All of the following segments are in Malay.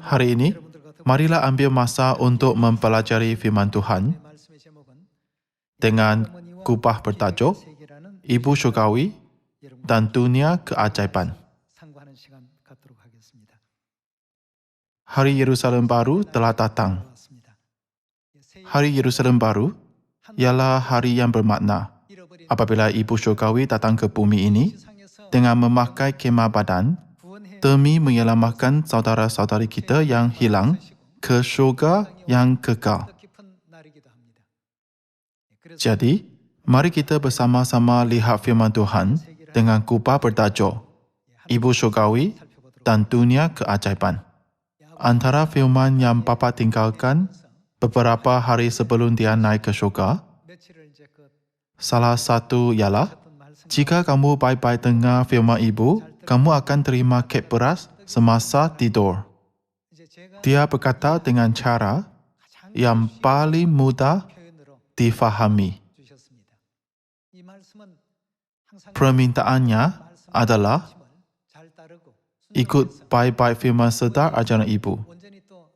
Hari ini, marilah ambil masa untuk mempelajari firman Tuhan dengan kubah bertajuk Ibu Syurgawi dan Dunia Keajaiban. Hari Yerusalem Baru telah datang. Hari Yerusalem Baru ialah hari yang bermakna apabila Ibu Syurgawi datang ke bumi ini dengan memakai kemah badan demi menyelamatkan saudara-saudari kita yang hilang ke syurga yang kekal. Jadi, mari kita bersama-sama lihat firman Tuhan dengan kubah bertajuk Ibu Syurgawi dan Dunia Keajaiban. Antara firman yang Bapa tinggalkan beberapa hari sebelum dia naik ke syurga, salah satu ialah, jika kamu baik-baik dengar firman Ibu, kamu akan terima kek beras semasa tidur. Dia berkata dengan cara yang paling mudah difahami. Permintaannya adalah ikut baik-baik firman sedar ajaran Ibu.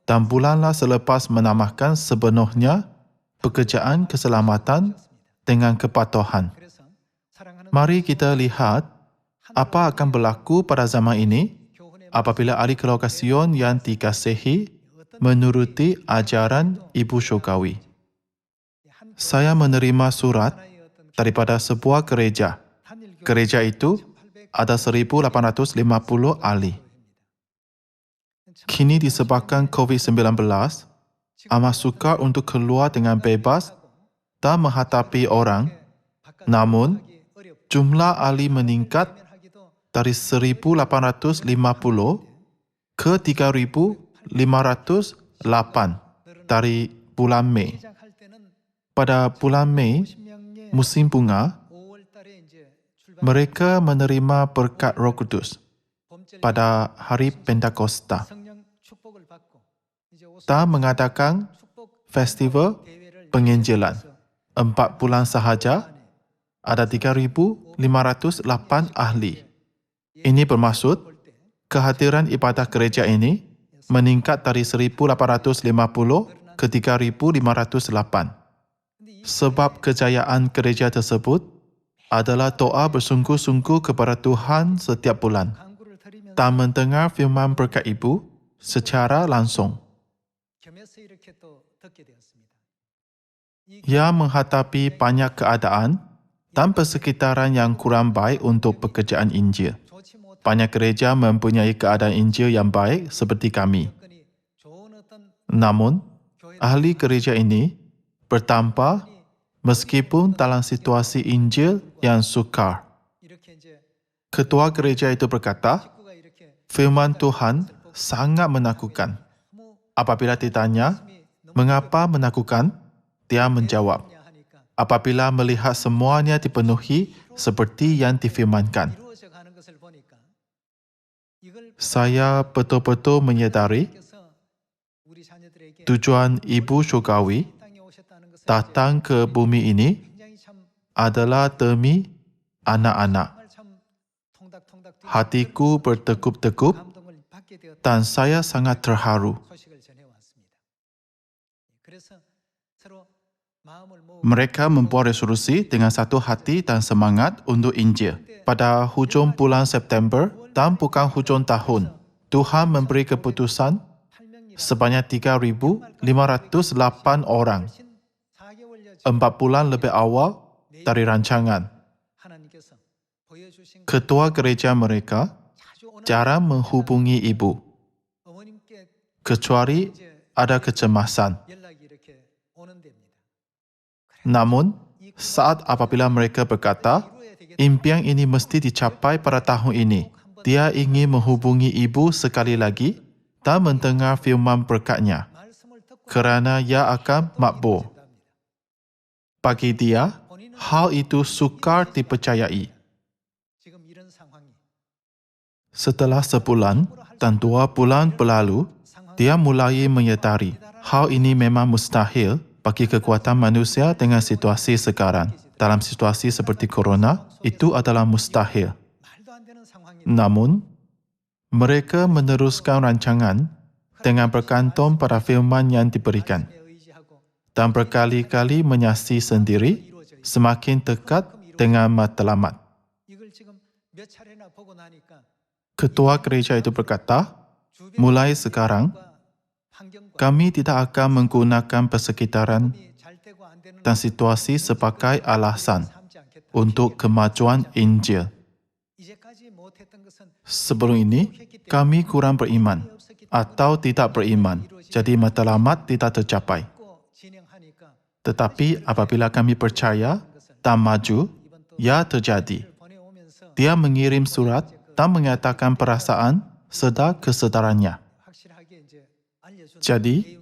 Dan bulanlah selepas menambahkan sepenuhnya pekerjaan keselamatan dengan kepatuhan. Mari kita lihat apa akan berlaku pada zaman ini apabila ahli keluarga Sion yang dikasihi menuruti ajaran Ibu Syurgawi. Saya menerima surat daripada sebuah gereja. Gereja itu ada 1,850 ahli. Kini disebabkan COVID-19, amat sukar untuk keluar dengan bebas dan menghadapi orang. Namun, jumlah ahli meningkat dari 1,850 ke 3,508 dari bulan Mei. Pada bulan Mei, musim bunga, mereka menerima berkat Roh Kudus pada hari Pentakosta dan mengadakan festival penginjilan. 4 bulan sahaja, ada 3,508 ahli. Ini bermaksud kehadiran ibadah gereja ini meningkat dari 1,850 ke 3,508. Sebab kejayaan gereja tersebut adalah doa bersungguh-sungguh kepada Tuhan setiap bulan dan mendengar firman berkat Ibu secara langsung. Ia menghadapi banyak keadaan dan persekitaran yang kurang baik untuk pekerjaan Injil. Banyak gereja mempunyai keadaan Injil yang baik seperti kami. Namun, ahli gereja ini bertambah meskipun dalam situasi Injil yang sukar. Ketua gereja itu berkata, firman Tuhan sangat menakutkan. Apabila ditanya, mengapa menakutkan? Dia menjawab, apabila melihat semuanya dipenuhi seperti yang difirmankan. Saya betul-betul menyadari tujuan Ibu Syurgawi datang ke bumi ini adalah demi anak-anak. Hatiku berdegup-degup dan saya sangat terharu. Mereka membuat resolusi dengan satu hati dan semangat untuk Injil. Pada hujung bulan September dan bukan hujung tahun, Tuhan memberi keputusan sebanyak 3,508 orang. 4 bulan lebih awal dari rancangan. Ketua gereja mereka jarang menghubungi Ibu, kecuali ada kecemasan. Namun, saat apabila mereka berkata, impian ini mesti dicapai pada tahun ini, dia ingin menghubungi Ibu sekali lagi dan mendengar firman berkat-Nya, kerana ia akan makbul. Bagi dia, hal itu sukar dipercayai. Setelah sebulan dan 2 bulan berlalu, dia mulai menyedari hal ini memang mustahil bagi kekuatan manusia dengan situasi sekarang. Dalam situasi seperti corona, itu adalah mustahil. Namun, mereka meneruskan rancangan dengan bergantung pada firman yang diberikan dan berkali-kali menyaksi sendiri semakin dekat dengan matlamat. Ketua gereja itu berkata, mulai sekarang, kami tidak akan menggunakan persekitaran dan situasi sebagai alasan untuk kemajuan Injil. Sebelum ini, kami kurang beriman atau tidak beriman, jadi matlamat tidak tercapai. Tetapi apabila kami percaya dan maju, ia terjadi. Dia mengirim surat dan menyatakan perasaan serta kesedarannya. Jadi,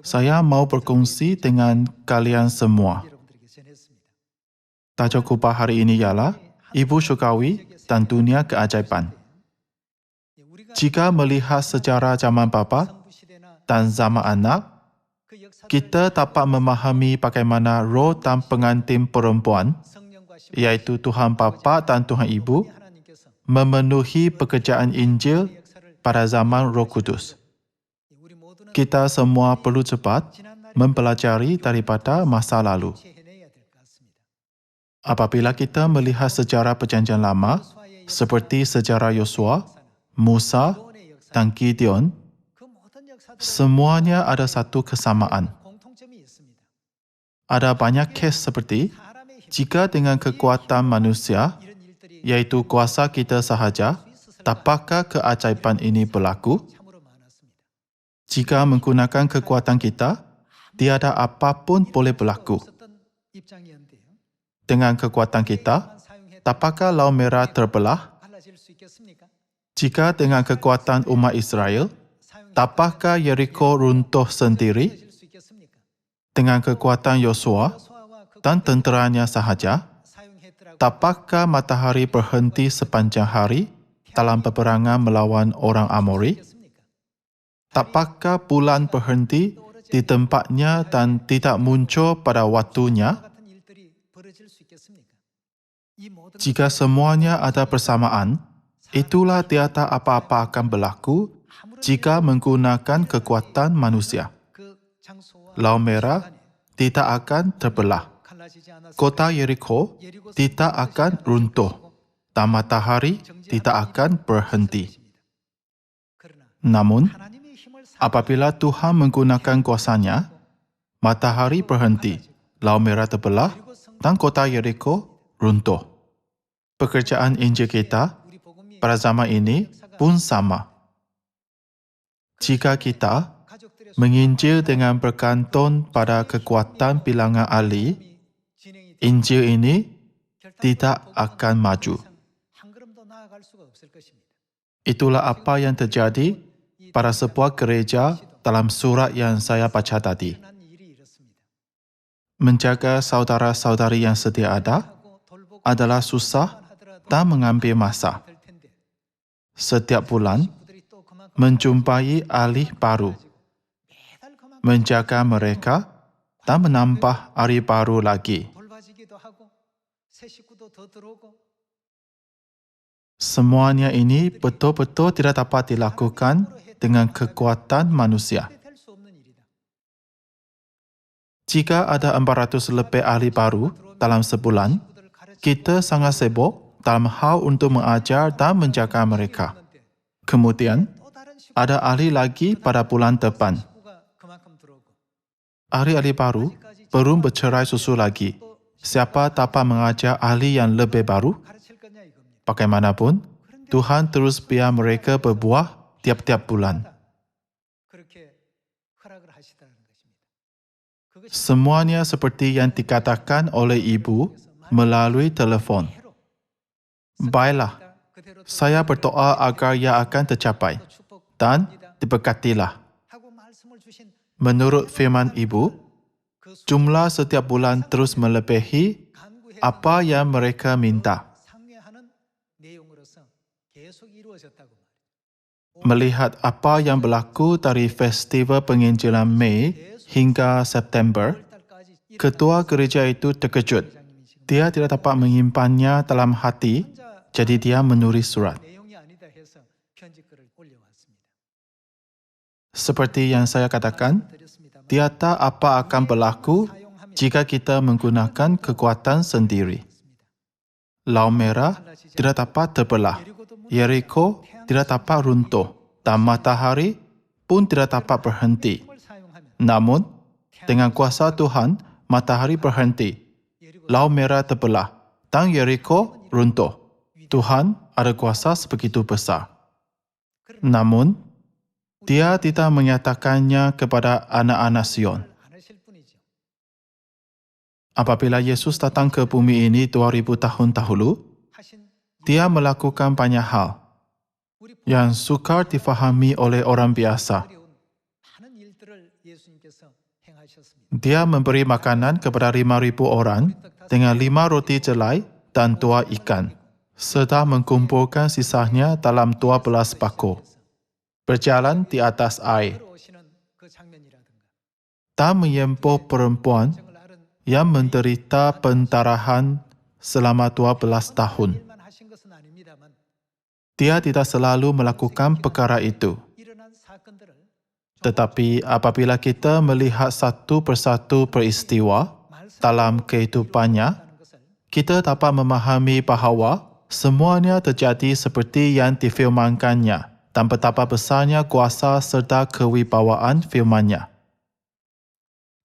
saya mau berkongsi dengan kalian semua. Tajuk khotbah hari ini ialah Ibu Syurgawi dan Dunia Keajaiban. Jika melihat sejarah zaman Bapa dan zaman Anak, kita dapat memahami bagaimana roh dan pengantin perempuan, iaitu Tuhan Bapa dan Tuhan Ibu, memenuhi pekerjaan Injil pada zaman Roh Kudus. Kita semua perlu cepat mempelajari daripada masa lalu. Apabila kita melihat sejarah Perjanjian Lama, seperti sejarah Yosua, Musa, dan Gideon, semuanya ada satu kesamaan. Ada banyak kes seperti, jika dengan kekuatan manusia, iaitu kuasa kita sahaja, dapatkah keajaiban ini berlaku? Jika menggunakan kekuatan kita, tiada apapun boleh berlaku. Dengan kekuatan kita, dapatkah Laut Merah terbelah? Jika dengan kekuatan umat Israel, dapatkah Yeriko runtuh sendiri? Dengan kekuatan Yosua dan tenteranya sahaja, dapatkah matahari berhenti sepanjang hari dalam peperangan melawan orang Amori? Dapatkah bulan berhenti di tempatnya dan tidak muncul pada waktunya? Jika semuanya ada bersamaan, itulah tiada apa-apa akan berlaku jika menggunakan kekuatan manusia. Laut Merah tidak akan terbelah. Kota Yeriko tidak akan runtuh dan matahari tidak akan berhenti. Namun, apabila Tuhan menggunakan kuasanya, matahari berhenti, Laut Merah terbelah dan kota Yeriko runtuh. Pekerjaan Injil kita pada zaman ini pun sama. Jika kita menginjil dengan bergantung pada kekuatan bilangan ahli, Injil ini tidak akan maju. Itulah apa yang terjadi pada sebuah gereja dalam surat yang saya baca tadi. Menjaga saudara-saudari yang sedia ada adalah susah dan mengambil masa. Setiap bulan, menjumpai ahli baru, menjaga mereka dan menambah ahli baru lagi. Semuanya ini betul-betul tidak dapat dilakukan dengan kekuatan manusia. Jika ada 400 lebih ahli baru dalam sebulan, kita sangat sibuk dalam hal untuk mengajar dan menjaga mereka. Kemudian, ada ahli lagi pada bulan depan. Ahli-ahli baru belum bercerai susu lagi. Siapa dapat mengajar ahli yang lebih baru? Bagaimanapun, Tuhan terus biar mereka berbuah tiap-tiap bulan. Semuanya seperti yang dikatakan oleh ibu melalui telefon. Baiklah, saya berdoa agar ia akan tercapai dan diberkatilah. Menurut firman ibu, jumlah setiap bulan terus melebihi apa yang mereka minta. Melihat apa yang berlaku dari Festival Penginjilan Mei hingga September, ketua gereja itu terkejut. Dia tidak dapat menyimpannya dalam hati, jadi dia menulis surat. Seperti yang saya katakan, tiada apa akan berlaku jika kita menggunakan kekuatan sendiri. Laut Merah tidak dapat terbelah, Yeriko tidak dapat runtuh, dan matahari pun tidak dapat berhenti. Namun, dengan kuasa Tuhan, matahari berhenti, Laut Merah terbelah, dan Yeriko runtuh. Tuhan ada kuasa sebegitu besar. Namun, Dia tidak menyatakannya kepada anak-anak Sion. Apabila Yesus datang ke bumi ini 2000 tahun dahulu, Dia melakukan banyak hal yang sukar difahami oleh orang biasa. Dia memberi makanan kepada 5,000 orang dengan 5 roti jelai dan 2 ikan, serta mengumpulkan sisanya dalam 12 bako, berjalan di atas air, dan menyembuh perempuan yang menderita pendarahan selama 12 tahun. Dia tidak selalu melakukan perkara itu. Tetapi apabila kita melihat satu persatu peristiwa dalam kehidupannya, kita dapat memahami bahawa semuanya terjadi seperti yang difirmankannya dan betapa besarnya kuasa serta kewibawaan firman-Nya.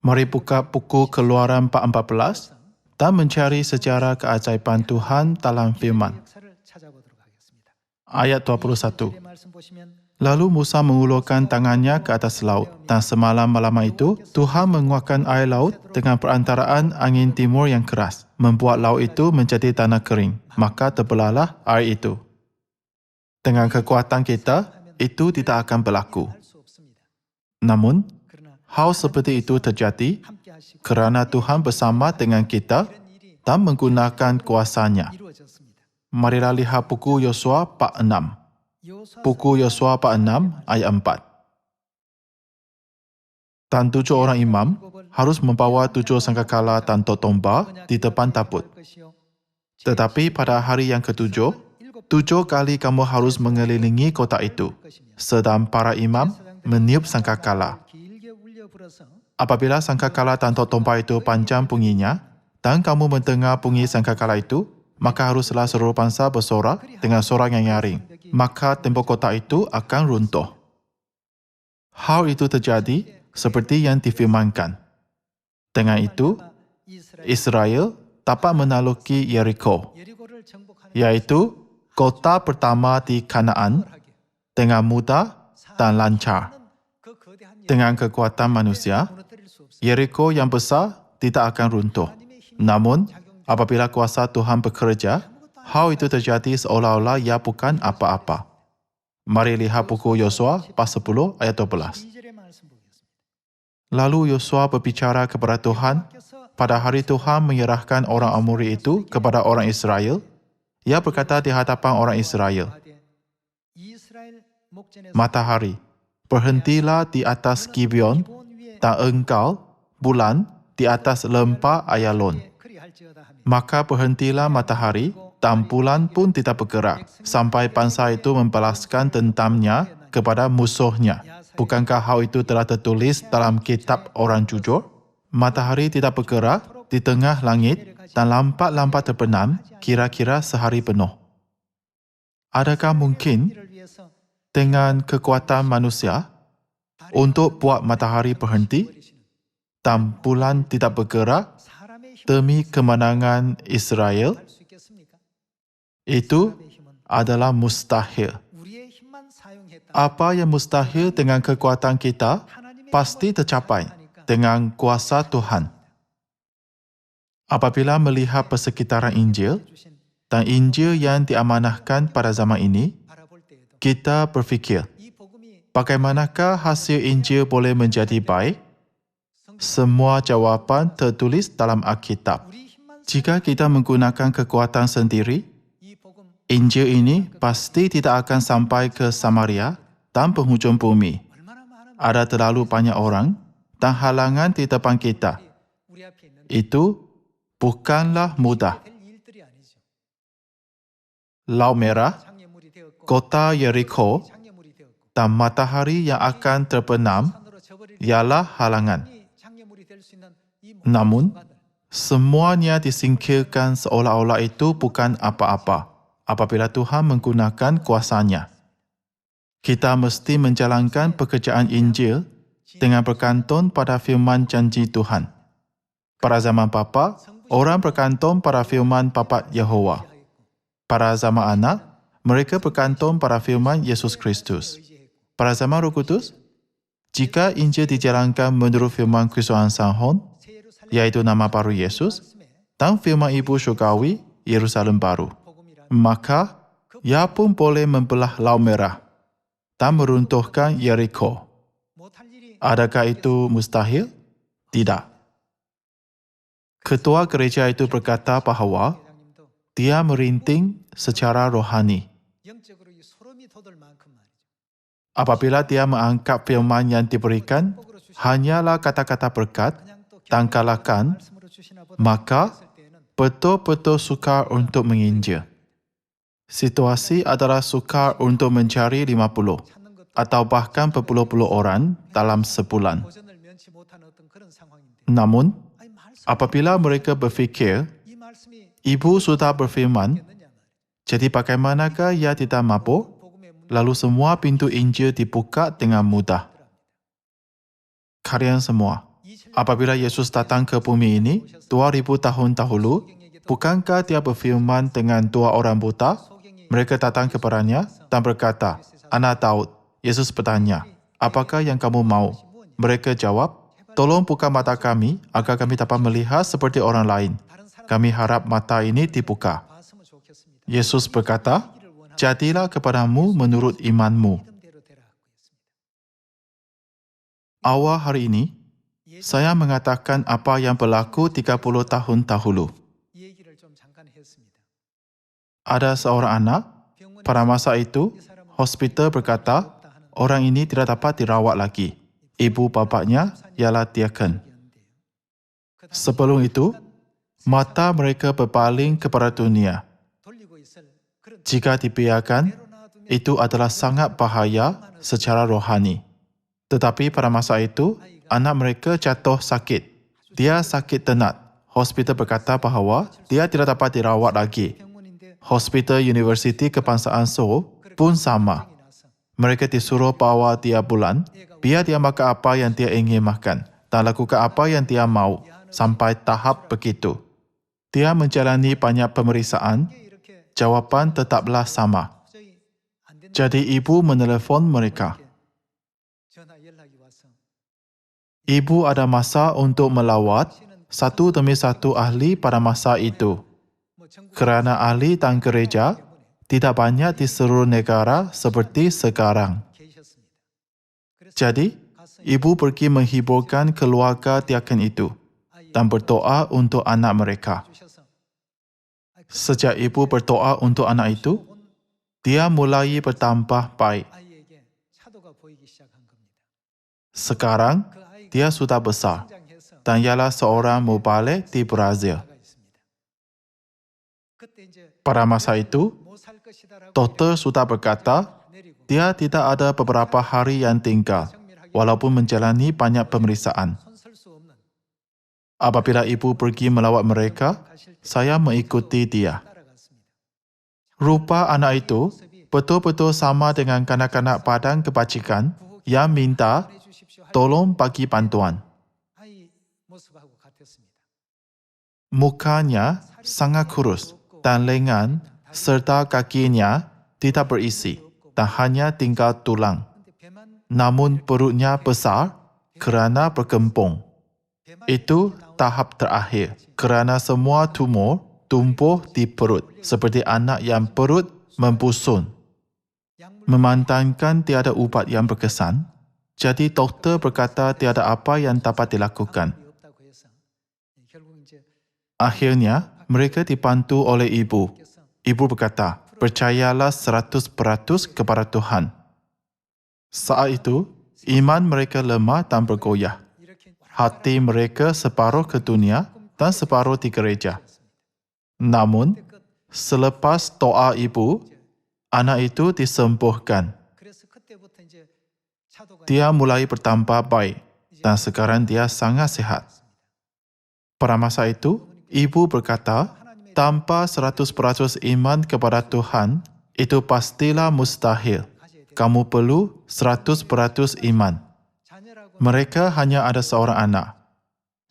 Mari buka buku Keluaran 4:14 dan mencari sejarah keajaiban Tuhan dalam firman. Ayat 21. Lalu Musa mengulurkan tangannya ke atas laut, dan semalam malam itu, Tuhan menguatkan air laut dengan perantaraan angin timur yang keras, membuat laut itu menjadi tanah kering. Maka terbelahlah air itu. Dengan kekuatan kita, itu tidak akan berlaku. Namun, hal seperti itu terjadi kerana Tuhan bersama dengan kita dan menggunakan kuasa-Nya. Marilah lihat buku Yosua 4:6. Buku Yosua 4:6 ayat 4. Dan 7 orang imam harus membawa 7 sangkakala dan totomba di depan tabut. Tetapi pada hari yang ketujuh, 7 kali kamu harus mengelilingi kota itu, sedang para imam meniup sangkakala. Apabila sangkakala dan totomba itu panjang bunyinya, dan kamu mendengar bunyi sangkakala itu, maka haruslah seluruh bangsa bersorak dengan sorak yang nyaring. Maka tembok kota itu akan runtuh. Hal itu terjadi seperti yang difirmankan. Dengan itu, Israel dapat menaklukki Yeriko, yaitu kota pertama di Kanaan, dengan mudah dan lancar. Dengan kekuatan manusia, Yeriko yang besar tidak akan runtuh. Namun, apabila kuasa Tuhan bekerja, hal itu terjadi seolah-olah ia bukan apa-apa. Mari lihat buku Yosua pasal 10 ayat 12. Lalu Yosua berbicara kepada Tuhan. Pada hari Tuhan menyerahkan orang Amori itu kepada orang Israel, ia berkata di hadapan orang Israel, "Matahari, berhentilah di atas Gibeon, dan engkau, bulan, di atas lembah Ayalon." Maka berhentilah matahari, dan bulan pun tidak bergerak, sampai bangsa itu membalaskan dendamnya kepada musuhnya. Bukankah hal itu telah tertulis dalam kitab orang jujur? Matahari tidak bergerak di tengah langit, dan lampat-lampat terbenam kira-kira sehari penuh. Adakah mungkin dengan kekuatan manusia untuk buat matahari berhenti dan bulan tidak bergerak demi kemenangan Israel? Itu adalah mustahil. Apa yang mustahil dengan kekuatan kita pasti tercapai dengan kuasa Tuhan. Apabila melihat persekitaran Injil dan Injil yang diamanahkan pada zaman ini, kita berfikir, bagaimanakah hasil Injil boleh menjadi baik? Semua jawapan tertulis dalam Alkitab. Jika kita menggunakan kekuatan sendiri, Injil ini pasti tidak akan sampai ke Samaria dan penghujung bumi. Ada terlalu banyak orang dan halangan di depan kita. Itu bukanlah mudah. Laut Merah, kota Yeriko, dan matahari yang akan terbenam ialah halangan. Namun, semuanya disingkirkan seolah-olah itu bukan apa-apa apabila Tuhan menggunakan kuasanya. Kita mesti menjalankan pekerjaan Injil dengan bergantung pada firman janji Tuhan. Pada zaman Bapa, orang bergantung pada firman Bapa Yehova. Pada zaman anak, mereka bergantung pada firman Yesus Kristus. Pada zaman Roh Kudus, jika Injil dijalankan menurut firman Kristus Sahon, yaitu nama baru Yesus, dan firman Ibu Syurgawi, Yerusalem baru, maka ia pun boleh membelah Laut Merah dan meruntuhkan Yeriko. Adakah itu mustahil? Tidak. Ketua gereja itu berkata bahawa dia merintih secara rohani. Apabila dia mengangkat firman yang diberikan, hanyalah kata-kata berkat dan kalahkan, maka betul-betul sukar untuk menginjil. Situasi adalah sukar untuk mencari 50 atau bahkan berpuluh-puluh orang dalam sebulan. Namun, apabila mereka berfikir, Ibu sudah berfirman, jadi bagaimanakah ia tidak mabuk? Lalu semua pintu Injil dibuka dengan mudah. Kalian semua, apabila Yesus datang ke bumi ini 2000 tahun dahulu, bukankah dia berfirman dengan dua orang buta? Mereka datang kepadanya dan berkata, Anak Daud. Yesus bertanya, apakah yang kamu mau? Mereka jawab, tolong buka mata kami agar kami dapat melihat seperti orang lain. Kami harap mata ini dibuka. Yesus berkata, jadilah kepadamu menurut imanmu. Awal hari ini, saya mengatakan apa yang berlaku 30 tahun dahulu. Ada seorang anak, pada masa itu, hospital berkata, orang ini tidak dapat dirawat lagi. Ibu bapaknya ialah diakon. Sebelum itu, mata mereka berpaling kepada dunia. Jika dibiarkan, itu adalah sangat bahaya secara rohani. Tetapi pada masa itu, anak mereka jatuh sakit. Dia sakit tenat. Hospital berkata bahawa dia tidak dapat dirawat lagi. Hospital Universiti Kebangsaan Seoul pun sama. Mereka disuruh bawa dia bulan, biar dia makan apa yang dia ingin makan dan lakukan apa yang dia mau sampai tahap begitu. Dia menjalani banyak pemeriksaan, jawapan tetaplah sama. Jadi ibu menelefon mereka. Ibu ada masa untuk melawat satu demi satu ahli pada masa itu. Kerana ahli dan gereja tidak banyak di seluruh negara seperti sekarang. Jadi, ibu pergi menghiburkan keluarga diakon itu dan berdoa untuk anak mereka. Sejak ibu berdoa untuk anak itu, dia mulai bertambah baik. Sekarang, dia sudah besar dan ialah seorang mubalik di Brazil. Pada masa itu, doktor sudah berkata, dia tidak ada beberapa hari yang tinggal, walaupun menjalani banyak pemeriksaan. Apabila ibu pergi melawat mereka, saya mengikuti dia. Rupa anak itu betul-betul sama dengan kanak-kanak padang kebajikan yang minta tolong bagi bantuan. Mukanya sangat kurus dan lengan serta kakinya tidak berisi dan hanya tinggal tulang. Namun perutnya besar kerana berkembung. Itu tahap terakhir kerana semua tumor tumbuh di perut seperti anak yang perut membusun. Memandangkan tiada ubat yang berkesan, jadi doktor berkata tiada apa yang dapat dilakukan. Akhirnya, mereka dibantu oleh ibu. Ibu berkata, percayalah 100% kepada Tuhan. Saat itu, iman mereka lemah dan bergoyah. Hati mereka separuh ke dunia dan separuh di gereja. Namun, selepas doa ibu, anak itu disembuhkan. Dia mulai bertambah baik dan sekarang dia sangat sehat. Pada masa itu, ibu berkata, tanpa 100% iman kepada Tuhan, itu pastilah mustahil. Kamu perlu 100% iman. Mereka hanya ada seorang anak.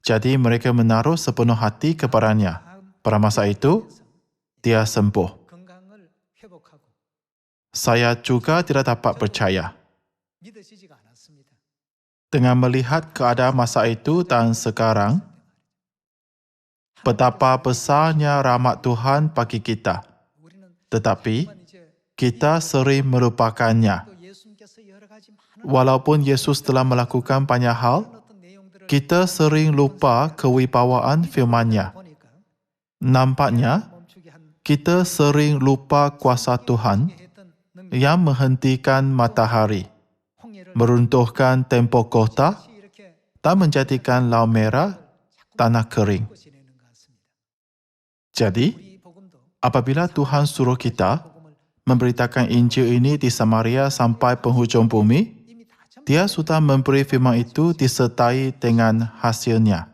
Jadi mereka menaruh sepenuh hati kepadanya. Pada masa itu, dia sembuh. Saya juga tidak dapat percaya. Dengan melihat keadaan masa itu dan sekarang, betapa besarnya rahmat Tuhan bagi kita. Tetapi, kita sering melupakannya. Walaupun Yesus telah melakukan banyak hal, kita sering lupa kewibawaan firman-Nya. Nampaknya, kita sering lupa kuasa Tuhan yang menghentikan matahari, meruntuhkan tembok kota, dan menjadikan laut merah tanah kering. Jadi, apabila Tuhan suruh kita memberitakan Injil ini di Samaria sampai penghujung bumi, Dia sudah memberi firman itu disertai dengan hasilnya.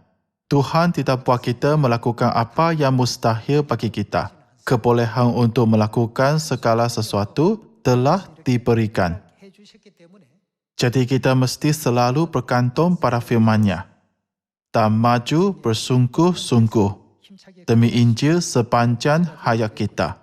Tuhan tidak buat kita melakukan apa yang mustahil bagi kita. Kebolehan untuk melakukan segala sesuatu telah diberikan. Jadi kita mesti selalu bergantung pada firman-Nya dan maju bersungguh-sungguh demi Injil sepanjang hayat kita.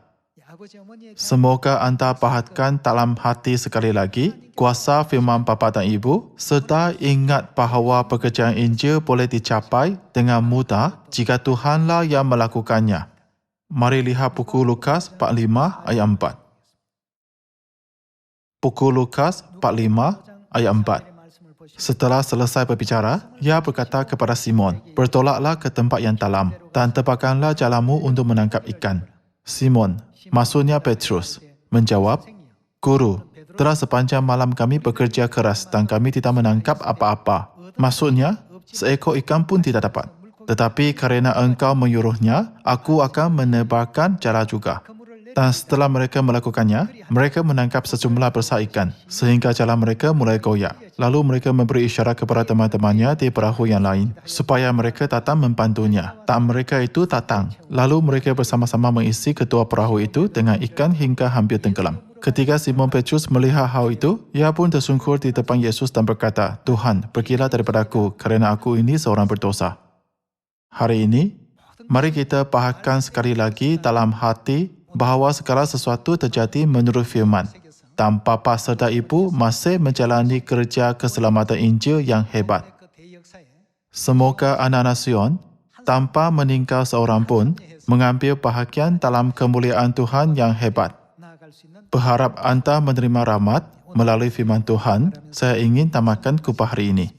Semoga anda perhatikan dalam hati sekali lagi kuasa firman Bapa dan Ibu, serta ingat bahawa pekerjaan Injil boleh dicapai dengan mudah jika Tuhanlah yang melakukannya. Mari lihat buku Lukas 45 ayat 4. Buku Lukas 45 ayat 4. Setelah selesai berbicara, ia berkata kepada Simon, "Bertolaklah ke tempat yang dalam dan tebarkanlah jalanmu untuk menangkap ikan." Simon, maksudnya Petrus, menjawab, "Guru, telah sepanjang malam kami bekerja keras dan kami tidak menangkap apa-apa." Maksudnya, seekor ikan pun tidak dapat. Tetapi kerana engkau menyuruhnya, aku akan menebarkan jala juga. Dan setelah mereka melakukannya, mereka menangkap sejumlah besar ikan, sehingga jala mereka mulai goyak. Lalu mereka memberi isyarat kepada teman-temannya di perahu yang lain, supaya mereka datang membantunya. Dan mereka itu datang. Lalu mereka bersama-sama mengisi ketua perahu itu dengan ikan hingga hampir tenggelam. Ketika Simon Petrus melihat hal itu, ia pun tersungkur di depan Yesus dan berkata, "Tuhan, pergilah daripadaku, kerana aku ini seorang berdosa." Hari ini, mari kita pahamkan sekali lagi dalam hati bahawa segala sesuatu terjadi menurut firman. Dan bapa serta ibu masih menjalani kerja keselamatan Injil yang hebat. Semoga anak-anak Sion, tanpa meninggal seorang pun, mengambil bahagian dalam kemuliaan Tuhan yang hebat. Berharap anda menerima rahmat melalui firman Tuhan, saya ingin tamatkan khutbah hari ini.